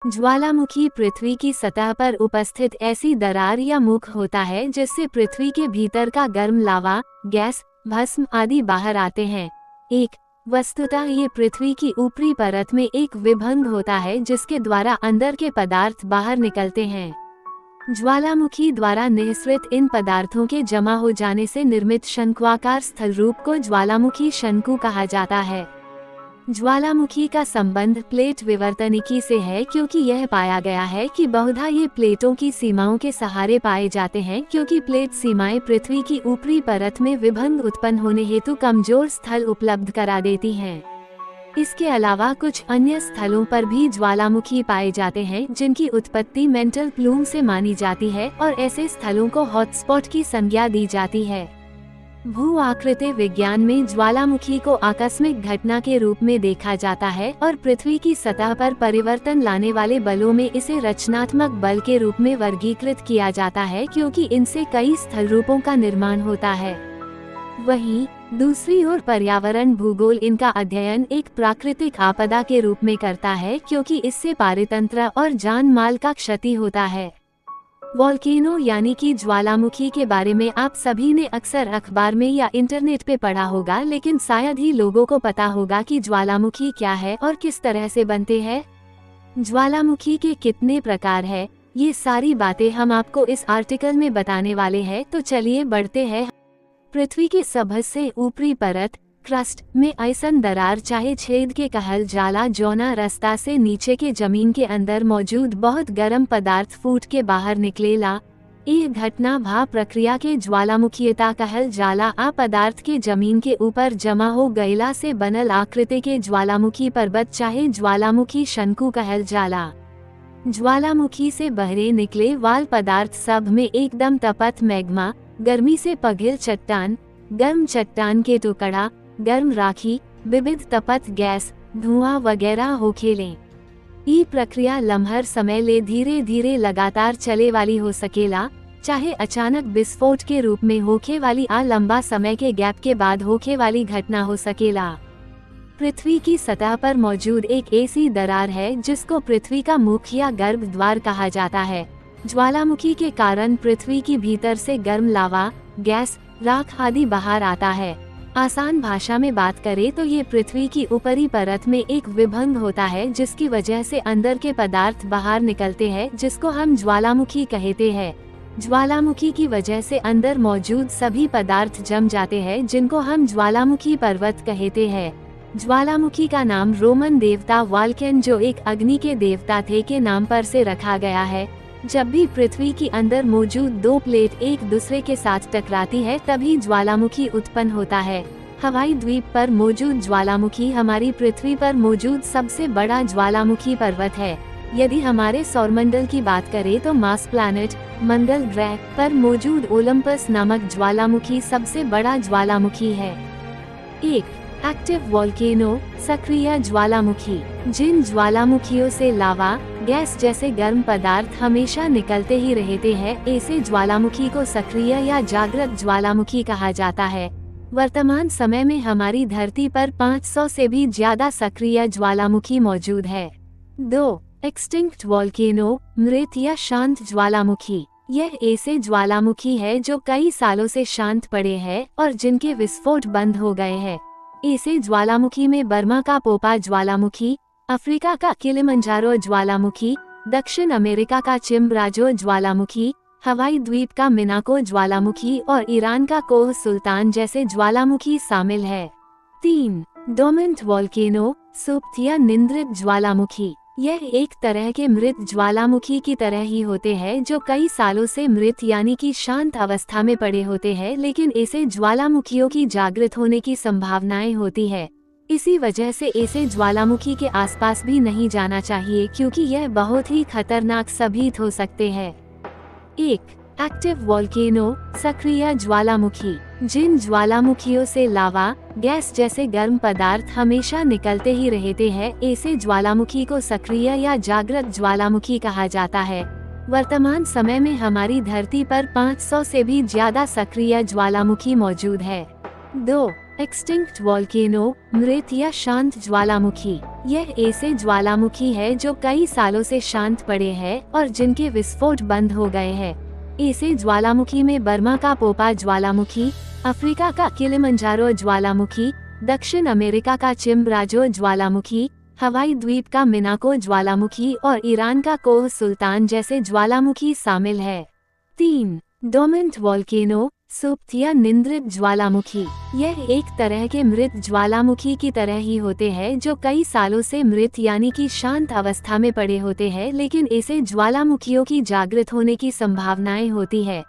ज्वालामुखी पृथ्वी की सतह पर उपस्थित ऐसी दरार या मुख होता है जिससे पृथ्वी के भीतर का गर्म लावा, गैस, भस्म आदि बाहर आते हैं। वस्तुतः ये पृथ्वी की ऊपरी परत में एक विभंग होता है जिसके द्वारा अंदर के पदार्थ बाहर निकलते हैं। ज्वालामुखी द्वारा निःसृत इन पदार्थों के जमा हो जाने से निर्मित शंक्वाकार स्थल रूप को ज्वालामुखी शंकु कहा जाता है। ज्वालामुखी का संबंध प्लेट विवर्तनिकी से है क्योंकि यह पाया गया है कि बहुधा ये प्लेटों की सीमाओं के सहारे पाए जाते हैं, क्योंकि प्लेट सीमाएं पृथ्वी की ऊपरी परत में विभंग उत्पन्न होने हेतु कमजोर स्थल उपलब्ध करा देती हैं। इसके अलावा कुछ अन्य स्थलों पर भी ज्वालामुखी पाए जाते हैं जिनकी उत्पत्ति मेंटल प्लूम से मानी जाती है और ऐसे स्थलों को हॉटस्पॉट की संज्ञा दी जाती है। भू आकृति विज्ञान में ज्वालामुखी को आकस्मिक घटना के रूप में देखा जाता है और पृथ्वी की सतह पर परिवर्तन लाने वाले बलों में इसे रचनात्मक बल के रूप में वर्गीकृत किया जाता है, क्योंकि इनसे कई स्थल रूपों का निर्माण होता है। वहीं दूसरी ओर पर्यावरण भूगोल इनका अध्ययन एक प्राकृतिक आपदा के रूप में करता है, क्योंकि इससे पारितंत्र और जान माल का क्षति होता है। वोल्केनो यानी कि ज्वालामुखी के बारे में आप सभी ने अक्सर अखबार में या इंटरनेट पे पढ़ा होगा, लेकिन शायद ही लोगों को पता होगा कि ज्वालामुखी क्या है और किस तरह से बनते हैं। ज्वालामुखी के कितने प्रकार है, ये सारी बातें हम आपको इस आर्टिकल में बताने वाले हैं, तो चलिए बढ़ते हैं। पृथ्वी की सबसे ऊपरी परत क्रस्ट में ऐसन दरार चाहे छेद के कहल जाला जौना रास्ता से नीचे के जमीन के अंदर मौजूद बहुत गर्म पदार्थ फूट के बाहर निकलेला। यह घटना भा प्रक्रिया के ज्वालामुखीयता कहल जाला। आ पदार्थ के जमीन के ऊपर जमा हो गईला से बनल आकृति के ज्वालामुखी पर्वत चाहे ज्वालामुखी शंकु कहल जाला। ज्वालामुखी से बहरे निकले वाल पदार्थ सब में एकदम तपत मैग्मा, गर्मी से पघिल चट्टान, गर्म चट्टान के टुकड़ा, गर्म राखी, विविध तपत गैस, धुआं वगैरह हो खेले। ये प्रक्रिया लम्हर समय ले धीरे धीरे लगातार चले वाली हो सकेला, चाहे अचानक विस्फोट के रूप में होखे वाली आ लंबा समय के गैप के बाद होखे वाली घटना हो सकेला। पृथ्वी की सतह पर मौजूद एक ऐसी दरार है जिसको पृथ्वी का मुख या गर्भ द्वार कहा जाता है। ज्वालामुखी के कारण पृथ्वी की भीतर से गर्म लावा, गैस, राख आदि बाहर आता है। आसान भाषा में बात करें तो ये पृथ्वी की ऊपरी परत में एक विभंग होता है जिसकी वजह से अंदर के पदार्थ बाहर निकलते हैं, जिसको हम ज्वालामुखी कहते हैं। ज्वालामुखी की वजह से अंदर मौजूद सभी पदार्थ जम जाते हैं जिनको हम ज्वालामुखी पर्वत कहते हैं। ज्वालामुखी का नाम रोमन देवता वाल्केन, जो एक अग्नि के देवता थे, के नाम पर से रखा गया है। जब भी पृथ्वी के अंदर मौजूद दो प्लेट एक दूसरे के साथ टकराती है तभी ज्वालामुखी उत्पन्न होता है। हवाई द्वीप पर मौजूद ज्वालामुखी हमारी पृथ्वी पर मौजूद सबसे बड़ा ज्वालामुखी पर्वत है। यदि हमारे सौरमंडल की बात करें तो मार्स प्लैनेट मंगल ग्रह पर मौजूद ओलंपस नामक ज्वालामुखी सबसे बड़ा ज्वालामुखी है। एक्टिव वोल्केनो, सक्रिय ज्वालामुखी। जिन ज्वालामुखियों से लावा, गैस जैसे गर्म पदार्थ हमेशा निकलते ही रहते हैं, ऐसे ज्वालामुखी को सक्रिय या जागृत ज्वालामुखी कहा जाता है। वर्तमान समय में हमारी धरती पर 500 से भी ज्यादा सक्रिय ज्वालामुखी मौजूद है। 2. एक्सटिंक्ट वोल्केनो, मृत या शांत ज्वालामुखी। यह ऐसे ज्वालामुखी है जो कई सालों से शांत पड़े हैं और जिनके विस्फोट बंद हो गए हैं। ऐसे ज्वालामुखी में बर्मा का पोपा ज्वालामुखी, अफ्रीका का किलिमंजारो ज्वालामुखी, दक्षिण अमेरिका का चिम्बराजो ज्वालामुखी, हवाई द्वीप का मिनाको ज्वालामुखी और ईरान का कोह सुल्तान जैसे ज्वालामुखी शामिल है। 3. डोमेंट वोल्केनो, सुप्त या निंद्रित ज्वालामुखी। यह एक तरह के मृत ज्वालामुखी की तरह ही होते हैं जो कई सालों से मृत यानी कि शांत अवस्था में पड़े होते हैं, लेकिन ऐसे ज्वालामुखियों की जागृत होने की संभावनाएं होती है। इसी वजह से ऐसे ज्वालामुखी के आसपास भी नहीं जाना चाहिए, क्योंकि यह बहुत ही खतरनाक साबित हो सकते हैं। एक्टिव वोल्केनो, सक्रिय ज्वालामुखी। जिन ज्वालामुखियों से लावा, गैस जैसे गर्म पदार्थ हमेशा निकलते ही रहते हैं, ऐसे ज्वालामुखी को सक्रिय या जागृत ज्वालामुखी कहा जाता है। वर्तमान समय में हमारी धरती पर 500 से भी ज्यादा सक्रिय ज्वालामुखी मौजूद है। 2. एक्सटिंक्ट वॉल्केनो, मृत या शांत ज्वालामुखी। यह ऐसे ज्वालामुखी है जो कई सालों से शांत पड़े हैं और जिनके विस्फोट बंद हो गए हैं। ऐसे ज्वालामुखी में बर्मा का पोपा ज्वालामुखी, अफ्रीका का किलिमंजारो ज्वालामुखी, दक्षिण अमेरिका का चिम्बराजो ज्वालामुखी, हवाई द्वीप का मिनाको ज्वालामुखी और ईरान का कोह सुल्तान जैसे ज्वालामुखी शामिल है। 3. डोर्मेंट वॉल्केनो, सुप्त या निंद्रित ज्वालामुखी। यह एक तरह के मृत ज्वालामुखी की तरह ही होते हैं जो कई सालों से मृत यानी कि शांत अवस्था में पड़े होते हैं, लेकिन ऐसे ज्वालामुखियों की जागृत होने की संभावनाएं होती है।